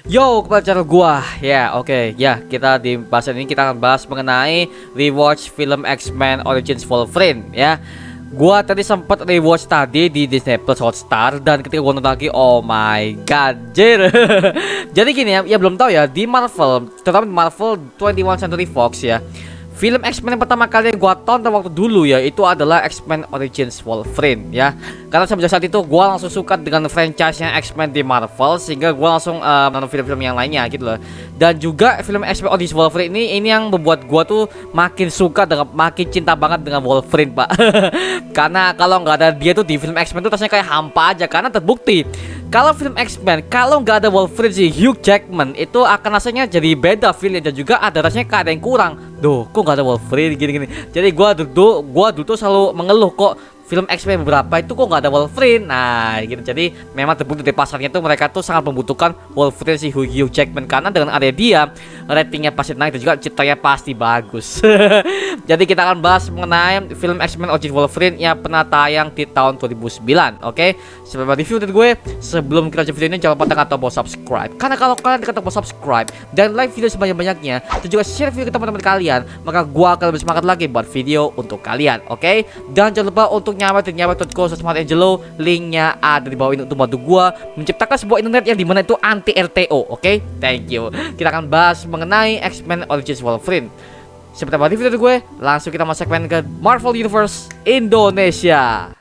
Yo, kembali channel gua. Kita di bahasan ini kita akan bahas mengenai rewatch film X-Men Origins Wolverine ya. Gua tadi sempat rewatch tadi di Disney Plus Hotstar dan ketika gua nonton lagi, oh my god, jir. Jadi gini ya, belum tahu ya di Marvel, terutama di Marvel 21st Century Fox ya. Film X-Men yang pertama kali yang gua tonton waktu dulu ya itu adalah X-Men Origins Wolverine ya. Karena semenjak saat itu gua langsung suka dengan franchise-nya X-Men di Marvel sehingga gua langsung nonton film-film yang lainnya gitu loh. Dan juga film X-Men Origins Wolverine ini yang membuat gua tuh makin suka dengan makin cinta banget dengan Wolverine, Pak. Karena kalau nggak ada dia tuh di film X-Men tuh rasanya kayak hampa aja karena terbukti kalau film X-Men kalau nggak ada Wolverine si Hugh Jackman itu akan rasanya jadi beda feelnya dan juga ada rasanya kayak ada yang kurang. Duh, kok nggak ada Wolverine gini-gini. Jadi gua dulu tuh selalu mengeluh kok film X-Men beberapa itu kok nggak ada Wolverine. Nah gitu, jadi memang terbukti di pasarnya tuh mereka tuh sangat membutuhkan Wolverine si Hugh Jackman karena dengan ada dia ratingnya pasti naik dan juga ceritanya pasti bagus. Jadi kita akan bahas mengenai film X-Men Origins Wolverine yang pernah tayang di tahun 2009. Oke, sebelum review dari gue, sebelum kita lanjut video ini jangan lupa tekan tombol subscribe karena kalau kalian tekan tombol subscribe dan like video sebanyak-banyaknya dan juga share video ke teman-teman kalian, maka gua akan lebih semangat lagi buat video untuk kalian. Oke, dan jangan lupa untuk nyawa.co/Smart Angelo, linknya ada di bawah ini untuk bantu gua menciptakan sebuah internet yang dimana itu anti RTO. Oke, thank you. Kita akan bahas mengenai X-Men Origins Wolverine. Seperti apa video dari gue, langsung kita masuk segmen ke Marvel Universe Indonesia.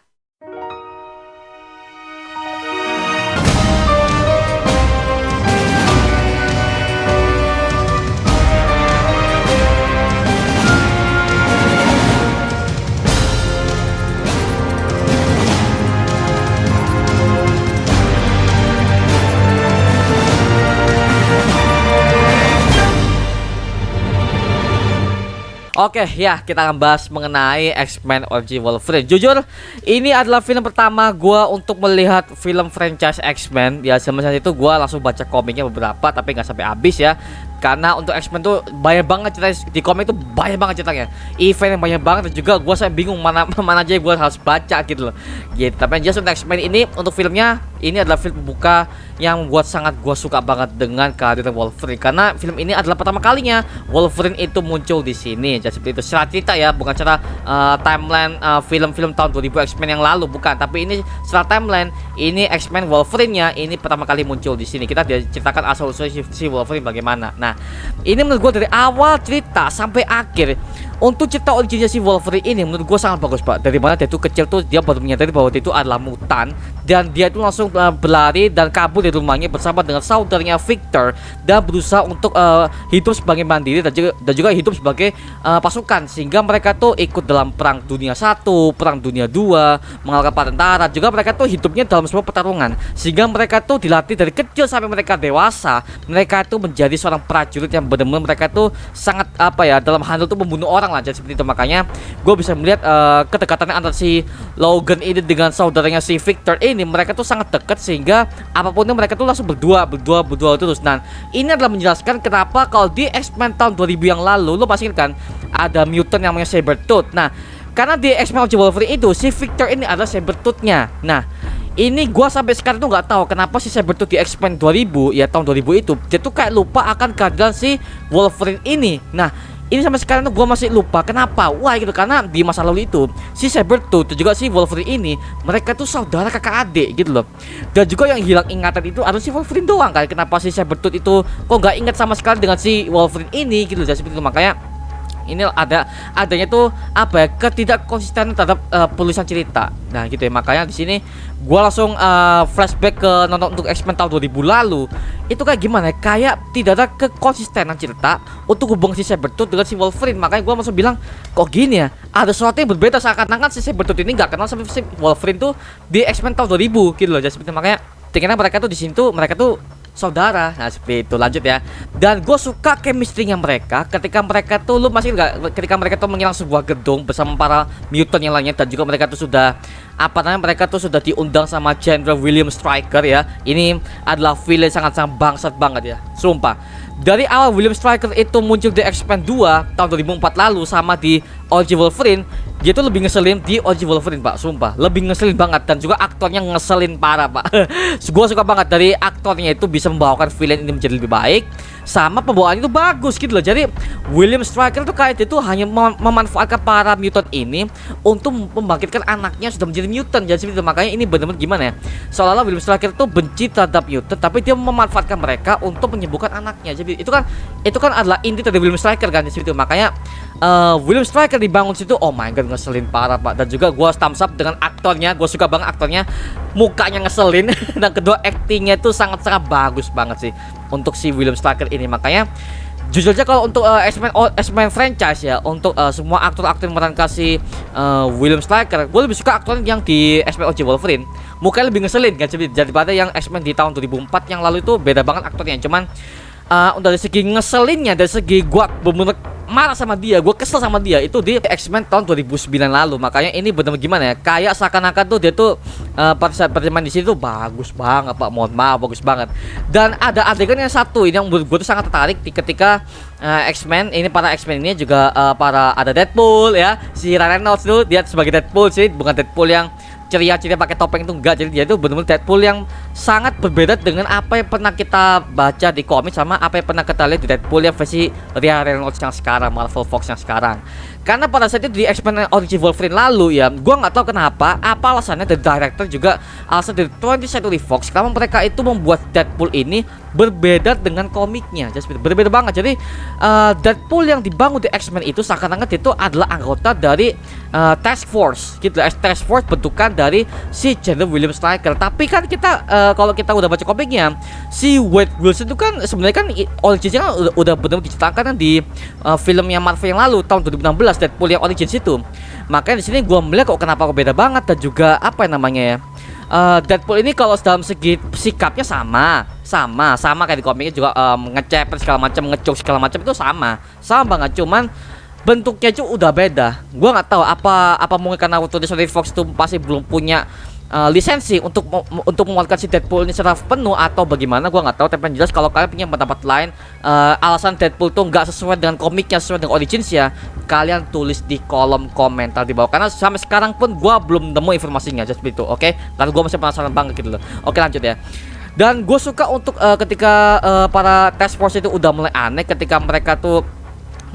Oke ya, kita akan bahas mengenai X-Men Origins Wolverine. Jujur, ini adalah film pertama gua untuk melihat film franchise X-Men. Ya, semenjak itu gua langsung baca komiknya beberapa, tapi nggak sampai habis ya. Karena untuk X-Men tuh banyak banget ceritanya di komik tuh, banyak banget ceritanya, event yang banyak banget dan juga gua saya bingung mana aja yang gua harus baca gitu loh. Gitu. Tapi yang jelas untuk X-Men ini untuk filmnya ini adalah film pembuka yang membuat sangat gua suka banget dengan kehadiran Wolverine karena film ini adalah pertama kalinya Wolverine itu muncul di sini. Jadi seperti itu secara cerita ya, bukan secara timeline film-film tahun 2000 X-Men yang lalu, bukan, tapi ini secara timeline ini X-Men Wolverine-nya ini pertama kali muncul di sini. Kita diceritakan asal usul si Wolverine bagaimana. Nah, ini menurut gue dari awal cerita sampai akhir untuk cerita originnya si Wolverine ini menurut gue sangat bagus, Pak. Dari mana dia tuh kecil tuh dia baru menyadari bahwa dia itu adalah mutan dan dia itu langsung berlari dan kabur dari rumahnya bersama dengan saudaranya Victor dan berusaha untuk hidup sebagai mandiri dan juga hidup sebagai pasukan sehingga mereka tuh ikut dalam perang dunia 1, perang dunia 2, mengalahkan para tentara. Juga mereka tuh hidupnya dalam sebuah pertarungan sehingga mereka tuh dilatih dari kecil sampai mereka dewasa. Mereka tuh menjadi seorang prajurit yang benar-benar mereka tuh sangat dalam handle tuh membunuh orang lah, jadi seperti itu. Makanya gue bisa melihat kedekatannya antara si Logan ini dengan saudaranya si Victor ini, mereka tuh sangat dekat sehingga apapun mereka tuh langsung berdua terus. Nah, ini adalah menjelaskan kenapa kalau di X-Men tahun 2000 yang lalu lo pasti kan ada mutant yang namanya Sabretooth. Nah, karena di X-Men Origins Wolverine itu si Victor ini adalah Sabretooth-nya. Nah, ini gua sampai sekarang tuh nggak tahu kenapa si Sabretooth di X-Men 2000 ya tahun 2000 itu dia tuh kayak lupa akan kehadiran si Wolverine ini. Nah, ini sampai sekarang tuh gue masih lupa kenapa. Wah gitu, karena di masa lalu itu si Sabretooth dan juga si Wolverine ini mereka tuh saudara kakak adik gitu loh. Dan juga yang hilang ingatan itu harus si Wolverine doang kali. Kenapa si Sabretooth itu kok nggak ingat sama sekali dengan si Wolverine ini gitu loh. Jadi seperti itu. Makanya ini adanya tuh ketidakkonsistenan terhadap penulisan cerita. Nah gitu ya, makanya di sini gua langsung flashback ke nonton untuk X-Men tahun 2000 lalu. Itu kayak gimana ya? Kayak tidak ada kekonsistenan cerita untuk hubungan si Sabretooth dengan si Wolverine. Makanya gua langsung bilang, kok gini ya? Ada sesuatu yang berbeda, seakan-akan si Sabretooth ini nggak kenal sama si Wolverine tuh di X-Men tahun 2000 gitu loh. Jadi seperti makanya ternyata mereka tuh di sini tuh mereka tuh saudara. Nah seperti itu, lanjut ya. Dan gue suka chemistry-nya mereka ketika mereka tuh, lu masih nggak, ketika mereka tuh menyerang sebuah gedung bersama para mutant yang lainnya dan juga mereka tuh sudah mereka tuh sudah diundang sama General William Stryker ya. Ini adalah villain sangat-sangat bangsat banget ya, sumpah. Dari awal William Stryker itu muncul di X-Men 2 tahun 2004 lalu sama di OG Wolverine, dia tuh lebih ngeselin di OG Wolverine Pak, sumpah lebih ngeselin banget. Dan juga aktornya ngeselin parah Pak. Gue suka banget dari aktornya, itu bisa membawakan villain ini menjadi lebih baik, sama pembawaannya itu bagus gitu loh. Jadi William Stryker tuh kayak itu hanya memanfaatkan para mutant ini untuk membangkitkan anaknya sudah menjadi mutant. Jadi seperti itu. Makanya ini benar-benar gimana ya, seolah-olah William Stryker tuh benci terhadap mutant, tapi dia memanfaatkan mereka untuk menyembuhkan anaknya. Jadi itu kan adalah inti dari William Stryker kan, seperti itu. Makanya William Stryker dibangun situ, oh my god, ngeselin parah Pak. Dan juga gue thumbs up dengan aktornya, gue suka banget aktornya, mukanya ngeselin. Dan kedua actingnya itu sangat-sangat bagus banget sih untuk si William Stryker ini. Makanya jujur aja kalau untuk X-Men franchise ya, untuk semua aktor-aktor yang memerankan si William Stryker, gue lebih suka aktor yang di X-Men OG Wolverine, mukanya lebih ngeselin kan, daripada yang X-Men di tahun 2004 yang lalu. Itu beda banget aktornya. Cuman dari segi ngeselinnya, dari segi gue bener-bener marah sama dia, gue kesel sama dia, itu di X-Men tahun 2009 lalu. Makanya ini bener-bener gimana ya, kayak seakan-akan tuh dia tuh pada saat bermain di situ bagus banget Pak, mohon maaf, bagus banget. Dan ada adegan yang satu ini yang gue tuh sangat tertarik ketika X-Men ini, para X-Men ini juga para ada Deadpool ya, si Ryan Reynolds tuh dia sebagai Deadpool sih, bukan Deadpool yang ceria-ceria pakai topeng itu enggak. Jadi dia itu benar-benar Deadpool yang sangat berbeda dengan apa yang pernah kita baca di komik sama apa yang pernah kita lihat di Deadpool yang versi Ryan Reynolds yang sekarang, Marvel Fox yang sekarang. Karena pada saat itu di X-Men Origins Wolverine lalu ya, gua nggak tahu kenapa, apa alasannya dari director juga alasan dari 20th Century Fox, karena mereka itu membuat Deadpool ini berbeda dengan komiknya, just berbeda banget. Jadi Deadpool yang dibangun di X-Men itu seakan-akan itu adalah anggota dari Task Force gitu, Task Force bentukan dari si General William Stryker. Tapi kan kita kalau kita udah baca komiknya, si Wade Wilson itu kan sebenarnya kan originnya kan udah benar-benar diceritakan kan di filmnya Marvel yang lalu tahun 2016, Deadpool yang Origins itu. Makanya di sini gua melihat kok kenapa kok beda banget. Dan juga apa yang namanya ya, Deadpool ini kalau dalam segi sikapnya sama kayak di komiknya juga, ngecep segala macam, ngecuk segala macam itu sama banget. Cuman bentuknya itu udah beda. Gua nggak tahu apa mungkin karena waktu di Fox itu pasti belum punya lisensi untuk memuatkan si Deadpool ini secara penuh atau bagaimana, gua nggak tahu. Tapi yang jelas kalau kalian punya pendapat lain, alasan Deadpool tuh nggak sesuai dengan komiknya, sesuai dengan Origins ya, kalian tulis di kolom komentar di bawah. Karena sampai sekarang pun gua belum nemu informasinya, just itu, oke? Karena gua masih penasaran banget gitu loh. Oke, lanjut ya. Dan gue suka untuk ketika para Task Force itu udah mulai aneh ketika mereka tuh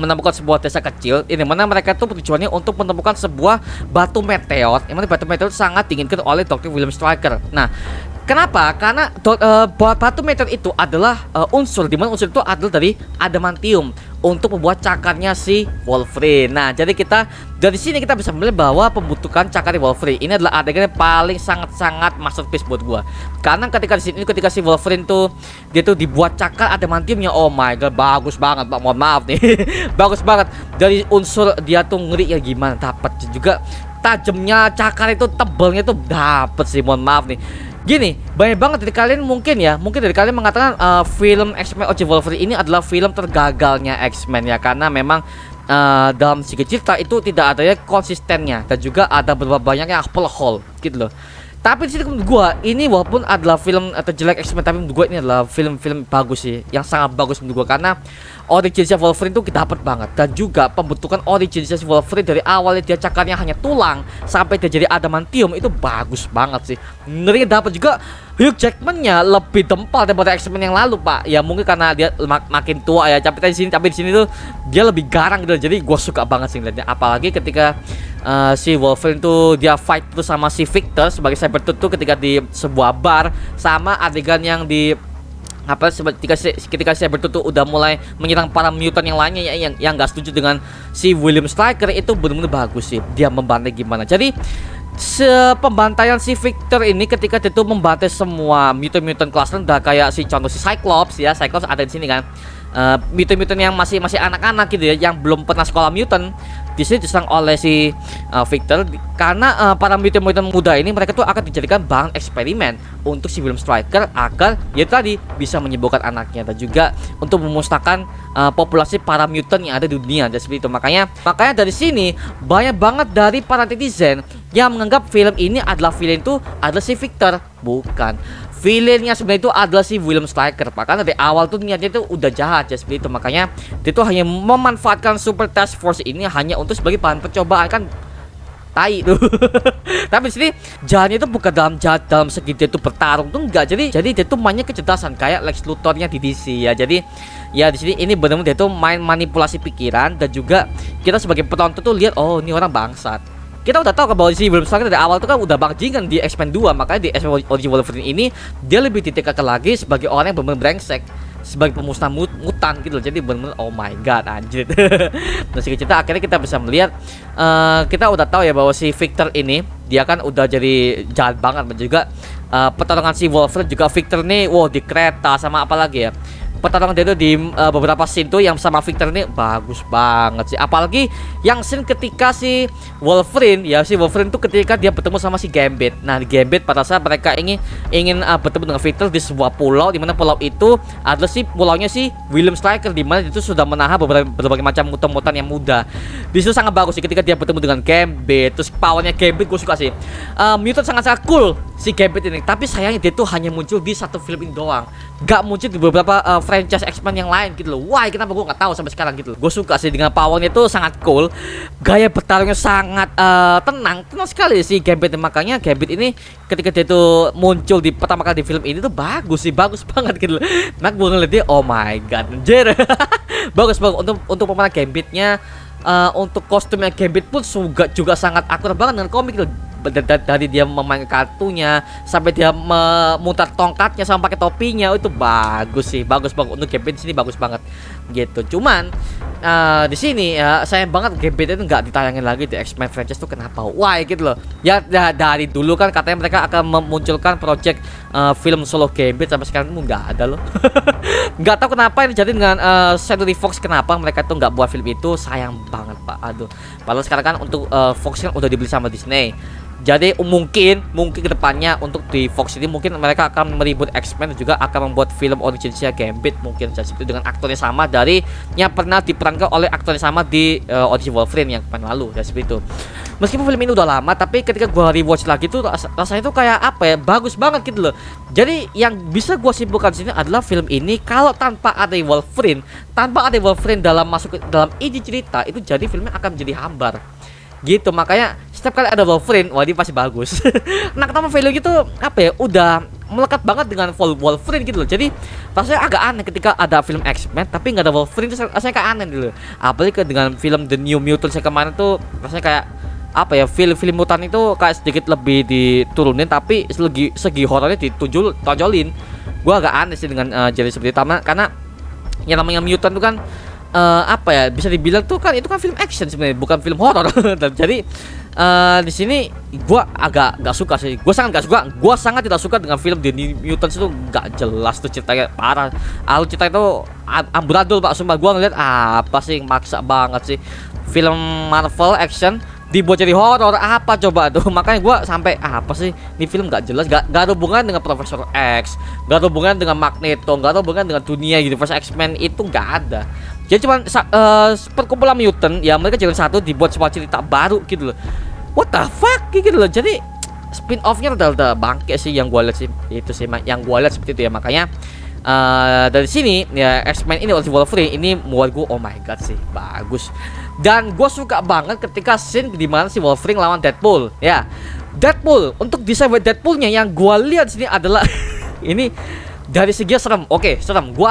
menemukan sebuah desa kecil ini mana mereka tuh tujuannya untuk menemukan sebuah batu meteor, yang mana batu meteor sangat diinginkan oleh Dr. William Stryker. Nah, kenapa? Karena batu meteor itu adalah unsur, dimana unsur itu adalah dari adamantium untuk membuat cakarnya si Wolverine. Nah, jadi kita dari sini kita bisa melihat bahwa pembentukan cakar Wolverine ini adalah adegan yang paling sangat-sangat masterpiece buat gua. Karena ketika di sini, ketika si Wolverine tuh dia tuh dibuat cakar adamantiumnya, oh my god, bagus banget Pak, mohon maaf nih. Bagus banget. Dari unsur dia tuh ngeri ya gimana, dapat juga tajamnya cakar itu, tebalnya tuh dapat sih, mohon maaf nih. Gini, banyak banget dari kalian mungkin dari kalian mengatakan film X-Men OG Wolverine ini adalah film tergagalnya X-Men ya, karena memang dalam segi cerita itu tidak ada ya konsistennya, dan juga ada beberapa banyak yang plot hole gitu loh. Tapi di sini menurut gua ini walaupun adalah film terjelek X-Men, tapi menurut gua ini adalah film-film bagus sih, yang sangat bagus menurut gua, karena Origins Wolverine itu kita dapat banget. Dan juga pembentukan Origins Wolverine dari awalnya dia cakarnya hanya tulang sampai dia jadi adamantium itu bagus banget sih. Ngeri dapat juga Hugh Jackman-nya lebih dempal daripada X-Men yang lalu Pak. Ya mungkin karena dia makin tua ya. Tapi di sini tuh dia lebih garang gitu. Jadi gue suka banget sih ngeliatnya. Apalagi ketika si Wolverine tuh dia fight tuh sama si Victor sebagai Sabretooth tuh ketika di sebuah bar, sama adegan yang di ketika Sabretooth tuh udah mulai menyerang para mutant yang lainnya yang nggak setuju dengan si William Stryker, itu benar-benar bagus sih dia membantai gimana. Jadi pembantaian si Victor ini ketika dia tuh membantai semua mutant kelas rendah kayak si contoh si Cyclops ya, Cyclops ada di sini kan. Mutant yang masih anak-anak gitu ya, yang belum pernah sekolah mutant, di sini diserang oleh si Victor. Karena para mutant muda ini mereka tuh akan dijadikan bahan eksperimen untuk si William Stryker agar ya tadi bisa menyembuhkan anaknya, dan juga untuk memusnahkan populasi para mutant yang ada di dunia, dan seperti itu. Makanya dari sini banyak banget dari para netizen yang menganggap film ini adalah villain itu adalah si Victor. Bukan, villainnya sebenarnya itu adalah si William Stryker Pak. Karena dari awal tuh niatnya itu udah jahat ya, seperti itu. Makanya dia tuh hanya memanfaatkan Super Task Force ini hanya untuk sebagai bahan percobaan kan tai tuh. Tapi di sini jalannya itu bukan dalam segi dia itu bertarung tuh enggak. Jadi dia tuh mainnya kecerdasan kayak Lex Luthor-nya di DC ya. Jadi ya di sini ini benar-benar dia tuh main manipulasi pikiran, dan juga kita sebagai penonton tuh lihat oh ini orang bangsat. Kita udah tahu bahwa si William Stryker dari awal tuh kan udah bajingan di X-Men 2, makanya di X-Men Origins Wolverine ini dia lebih ditingkatkan lagi sebagai orang yang benar-benar brengsek, sebagai pemusnah mutan gitu loh. Jadi benar-benar oh my god anjir. Nah singkat cerita akhirnya kita bisa melihat kita udah tahu ya bahwa si Victor ini dia kan udah jadi jahat banget, dan juga pertarungan si Wolverine juga Victor nih wow di kereta sama apa lagi ya, pertarungan dia tuh di beberapa scene tuh yang sama Victor ini bagus banget sih. Apalagi yang scene ketika si Wolverine tuh ketika dia bertemu sama si Gambit. Nah di Gambit pada saat mereka ingin bertemu dengan Victor di sebuah pulau, di mana pulau itu adalah pulaunya si William Stryker, di mana itu sudah menahan berbagai macam mutan-mutan yang muda. Di situ sangat bagus sih ketika dia bertemu dengan Gambit. Terus powernya Gambit gue suka sih. Mutant sangat cool si Gambit ini, tapi sayangnya dia tuh hanya muncul di satu film ini doang, gak muncul di beberapa franchise X-Men yang lain gitu loh. Why? Kenapa gue nggak tahu sampai sekarang gitu loh. Gue suka sih dengan powernya itu sangat cool, gaya bertarungnya sangat tenang sekali si Gambit. Makanya Gambit ini ketika dia tuh muncul di pertama kali di film ini tuh bagus banget gitu loh. Nah gue ngeliat dia oh my god anjir. bagus untuk pemeran Gambitnya. Untuk kostumnya Gambit pun juga sangat akurat banget dengan komik gitu. Dari dia memainkan kartunya sampai dia memutar tongkatnya sama pakai topinya itu bagus sih, bagus untuk Gambit di sini bagus banget gitu. Cuman di sini ya sayang banget Gambit itu nggak ditayangin lagi di X-Men franchise tuh, kenapa? Why gitu loh. Ya dari dulu kan katanya mereka akan memunculkan project film solo Gambit, sampai sekarang itu nggak ada loh. Nggak tahu kenapa ini jadi dengan Century Fox, kenapa mereka tuh nggak buat film itu, sayang banget pak. Aduh, padahal sekarang kan untuk Fox kan udah dibeli sama Disney. Jadi mungkin kedepannya untuk di Fox ini mungkin mereka akan meribut X-Men dan juga akan membuat film originnya Gambit mungkin saja itu dengan aktornya sama dari yang pernah diperankan oleh aktornya sama di Origins Wolverine yang kemarin lalu ya, seperti itu. Meskipun film ini udah lama, tapi ketika gua rewatch lagi tuh rasanya tuh kayak apa ya, bagus banget gitu loh. Jadi yang bisa gua simpulkan di sini adalah film ini kalau tanpa ada Wolverine dalam masuk ke dalam ide cerita itu, jadi filmnya akan menjadi hambar gitu. Makanya setiap kali ada Wolverine, wah dia pasti bagus. Nah kenapa film gitu apa ya, udah melekat banget dengan Wolverine gitu loh. Jadi rasanya agak aneh ketika ada film X-Men tapi nggak ada Wolverine, itu rasanya kayak aneh gitu loh. Apalagi dengan film The New Mutants yang kemarin tuh rasanya kayak apa ya, film mutan itu kayak sedikit lebih diturunin, tapi segi horornya ditonjolin. Gua agak aneh sih dengan jadi seperti itu, karena yang namanya mutant itu kan apa ya, bisa dibilang tuh kan itu kan film action sebenarnya, bukan film horor. Dan jadi di sini gua agak gak suka sih. Gua sangat tidak suka dengan film The New Mutants itu, gak jelas tuh ceritanya, parah. Cerita itu amburadul pak, sumpah. Gua ngeliat apa sih, maksa banget sih film Marvel action dibuat jadi horor, apa coba tuh. Makanya gua sampai apa sih ini film gak jelas, gak ada hubungan dengan Profesor X, gak ada hubungan dengan Magneto, gak ada hubungan dengan dunia universe X-Men, itu gak ada. Jadi cuma perkumpulan mutant ya, mereka jadi satu dibuat sebuah cerita baru gitu loh. What the fuck gitu loh. Jadi spin off-nya udah bangke sih yang gua lihat sih. Itu sih yang gua lihat seperti itu ya. Makanya dari sini ya X-Men ini Origins Wolverine ini buat gua oh my god sih bagus. Dan gue suka banget ketika scene dimana si Wolverine lawan Deadpool ya. Deadpool, untuk desain Deadpoolnya yang gue lihat sini adalah ini dari segi serem. Oke, serem. Gue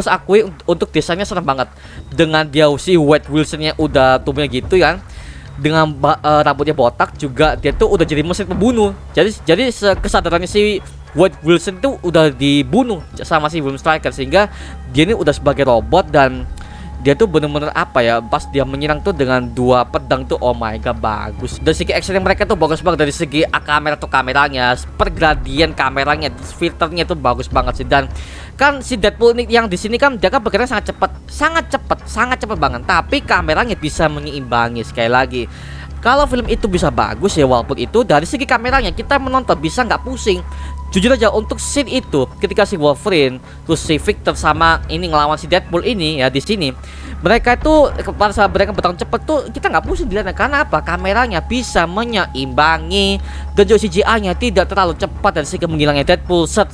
akui untuk desainnya serem banget. Dengan dia si Wade Wilsonnya udah tubuhnya gitu kan, dengan rambutnya botak juga, dia tuh udah jadi mesin pembunuh. Jadi kesadarannya si Wade Wilson tuh udah dibunuh sama si William Stryker, sehingga dia ini udah sebagai robot. Dan dia tuh bener-bener apa ya, pas dia menyerang tuh dengan dua pedang tuh oh my god bagus. Dari segi action mereka tuh bagus banget, dari segi kameranya, pergradian kameranya, filternya tuh bagus banget sih. Dan kan si Deadpool ini yang di sini kan dia kan bergerak sangat cepat banget, tapi kameranya bisa menyeimbangi. Sekali lagi, kalau film itu bisa bagus ya, walaupun itu dari segi kameranya kita menonton bisa nggak pusing. jujur aja untuk scene itu ketika si Wolverine terus si Victor sama ini ngelawan si Deadpool ini ya di sini, mereka itu pada saat mereka bertarung cepet tuh kita nggak pusing dilihatnya karena apa, kameranya bisa menyeimbangi dan juga CGI-nya tidak terlalu cepat dan sehingga menghilangnya Deadpool set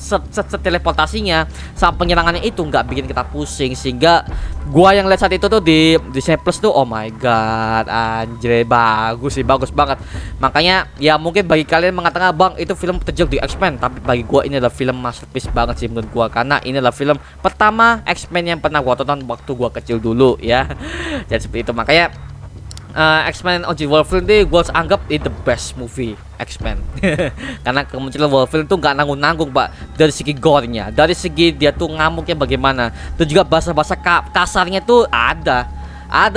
teleportasinya sama penyerangannya itu nggak bikin kita pusing, sehingga gua yang lihat saat itu tuh di Disney Plus tuh oh my god anjir bagus sih, bagus banget. Makanya ya mungkin bagi kalian mengatakan bang itu film terjauh di X-Men, tapi bagi gua ini adalah film masterpiece banget sih menurut gua, karena ini adalah film pertama X-Men yang pernah gua tonton waktu gua kecil dulu ya. Jadi seperti itu, makanya X-Men Origins Wolverine deh gua anggap itu the best movie X-Men. Karena kemunculan Wolverine tuh gak nanggung-nanggung pak, dari segi gore-nya, dari segi dia tuh ngamuknya bagaimana, dan juga bahasa-bahasa kasarnya tuh ada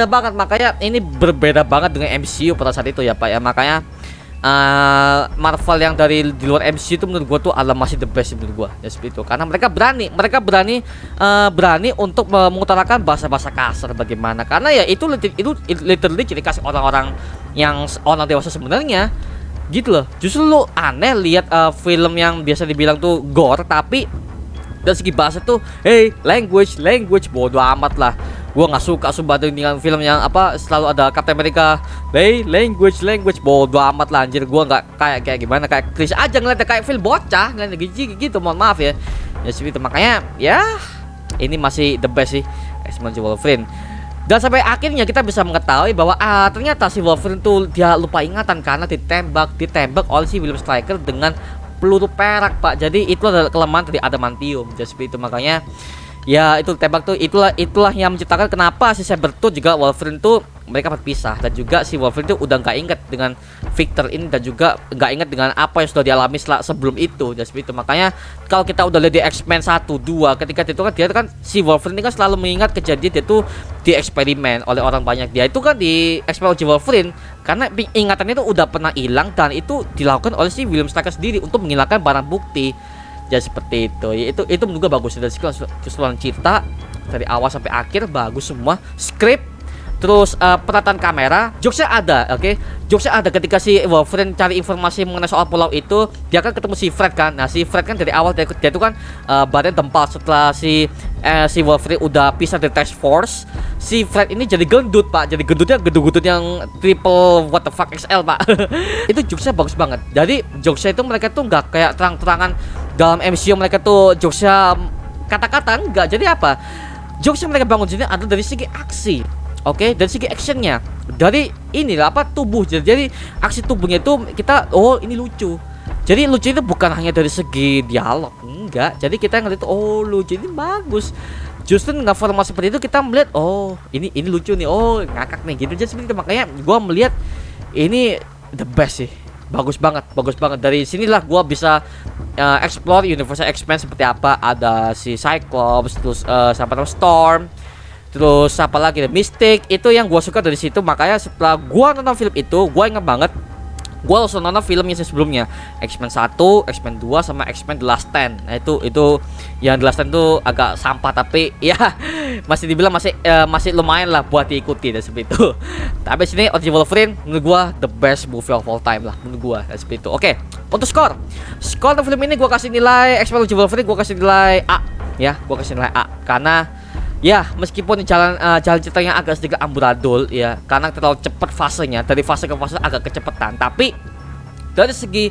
banget. Makanya ini berbeda banget dengan MCU pada saat itu ya pak ya. Makanya Marvel yang dari di luar MCU itu menurut gua tuh adalah masih the best menurut gua ya seperti itu, karena mereka berani untuk mengutarakan bahasa-bahasa kasar bagaimana, karena ya itu literally ciri khas orang-orang yang orang dewasa sebenarnya gitu loh. Justru lu aneh lihat film yang biasa dibilang tuh gore tapi dari segi bahasa tuh language bodo amat lah. Gua nggak suka sumpah dengan film yang apa selalu ada Captain America language bodo amat lah anjir. Gua nggak kayak gimana, kayak Chris aja ngeliatnya kayak film bocah ngeliatnya gitu, mohon maaf ya seperti itu. Makanya ya ini masih the best sih X-Men Wolverine. Dan sampai akhirnya kita bisa mengetahui bahwa ternyata si Wolverine tuh dia lupa ingatan karena ditembak oleh si William Stryker dengan peluru perak pak. Jadi itu adalah kelemahan dari adamantium jadi seperti itu. Makanya ya itu tembak tuh itulah yang menciptakan kenapa si Sabretooth juga Wolverine tuh mereka berpisah, dan juga si Wolverine tuh udah nggak inget dengan Victor ini, dan juga nggak inget dengan apa yang sudah dialami sebelum itu dan seperti itu. Makanya kalau kita udah lihat di X-Men 1, 2 ketika itu kan dia kan si Wolverine ini kan selalu mengingat kejadian dia tuh dieksperimen oleh orang banyak. Dia itu kan di X-Men Origins Wolverine karena ingatannya itu udah pernah hilang, dan itu dilakukan oleh si William Stryker sendiri untuk menghilangkan barang bukti. Ya seperti itu. Ya, itu menurut gue bagus dari keseluruhan cerita dari awal sampai akhir bagus semua. Skrip terus penataan kamera, jokesnya ada, oke? Jokesnya ada ketika si Wolverine cari informasi mengenai soal pulau itu, dia kan ketemu si Fred kan. Nah, si Fred kan dari awal dia itu kan badan tempal setelah si Wolverine udah pisah dari Task Force. Si Fred ini jadi gendut, Pak. Jadi gendut yang triple what the fuck XL, Pak. Itu jokesnya bagus banget. Jadi jokesnya itu mereka tuh nggak kayak terang-terangan dalam MCU mereka tuh jokesnya kata-kata enggak. Jadi apa? Jokesnya mereka bangun sini adalah dari segi aksi. Oke, dari segi actionnya, dari inilah apa tubuh, jadi aksi tubuhnya itu kita ini lucu. Jadi lucu itu bukan hanya dari segi dialog, enggak. Jadi kita ngeliat lucu ini bagus. Justru nggak formal seperti itu kita melihat ini lucu nih, ngakak nih gitu. Jadi seperti itu. Makanya gua melihat ini the best sih, bagus banget. Dari sinilah gua bisa explore universe X-Men seperti apa. Ada si Cyclops, terus sampai Storm. Terus apa lagi, Mystic, itu yang gue suka dari situ. Makanya setelah gue nonton film itu, gue inget banget gue langsung nonton film yang sebelumnya, X-Men 1, X-Men 2, sama X-Men The Last Stand. Nah itu yang The Last Stand tuh agak sampah, tapi ya masih dibilang masih lumayan lah buat diikuti dan seperti itu. Tapi sini Origins Wolverine menurut gue the best movie of all time lah menurut gue dan seperti itu. Oke, untuk skor untuk film ini gue kasih nilai X-Men Origins Wolverine, gue kasih nilai A ya, gue kasih nilai A karena ya meskipun jalan ceritanya agak sedikit amburadul ya, karena terlalu cepat fasenya, dari fase ke fase agak kecepatan. Tapi dari segi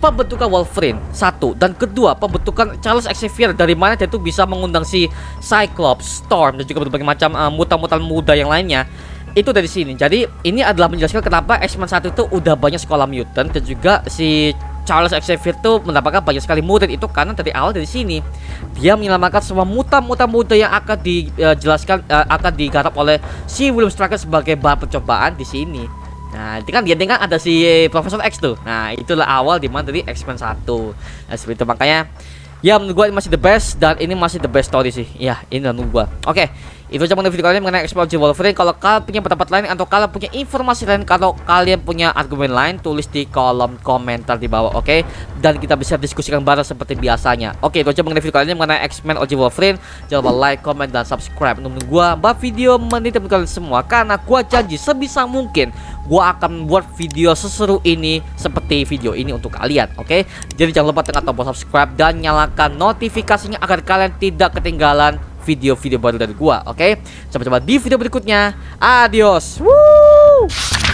pembentukan Wolverine satu, dan kedua pembentukan Charles Xavier, dari mana dia tuh bisa mengundang si Cyclops, Storm, dan juga berbagai macam mutan-mutan muda yang lainnya, itu dari sini. Jadi ini adalah menjelaskan kenapa X-Men 1 itu udah banyak sekolah mutant, dan juga si Charles Xavier tuh mendapatkan banyak sekali murid itu karena dari awal dari sini dia menyelamatkan semua mutan-mutan muda yang akan dijelaskan akan digarap oleh si William Stryker sebagai bahan percobaan di sini. Nah, itu kan dia kan ada si Profesor X tuh. Nah, itulah awal dimana dari X-Men 1. Nah, seperti itu. Makanya ya menurut gue ini masih the best, dan ini masih the best story sih. Ya, ini menurut gue. Oke. Itu aja video kalian mengenai X-Men Origins Wolverine. Kalau kalian punya pendapat lain atau kalian punya informasi lain, kalau kalian punya argumen lain, tulis di kolom komentar di bawah, oke? Dan kita bisa diskusikan bareng seperti biasanya. Oke, itu aja mengenai video kalian mengenai X-Men Origins Wolverine. Jangan lupa like, comment, dan subscribe untuk gua video menit kalian semua, karena gua janji sebisa mungkin gua akan membuat video seseru ini seperti video ini untuk kalian, oke? Jadi jangan lupa tekan tombol subscribe dan nyalakan notifikasinya agar kalian tidak ketinggalan video-video baru dari gua, oke? Sampai jumpa di video berikutnya. Adios. Woo!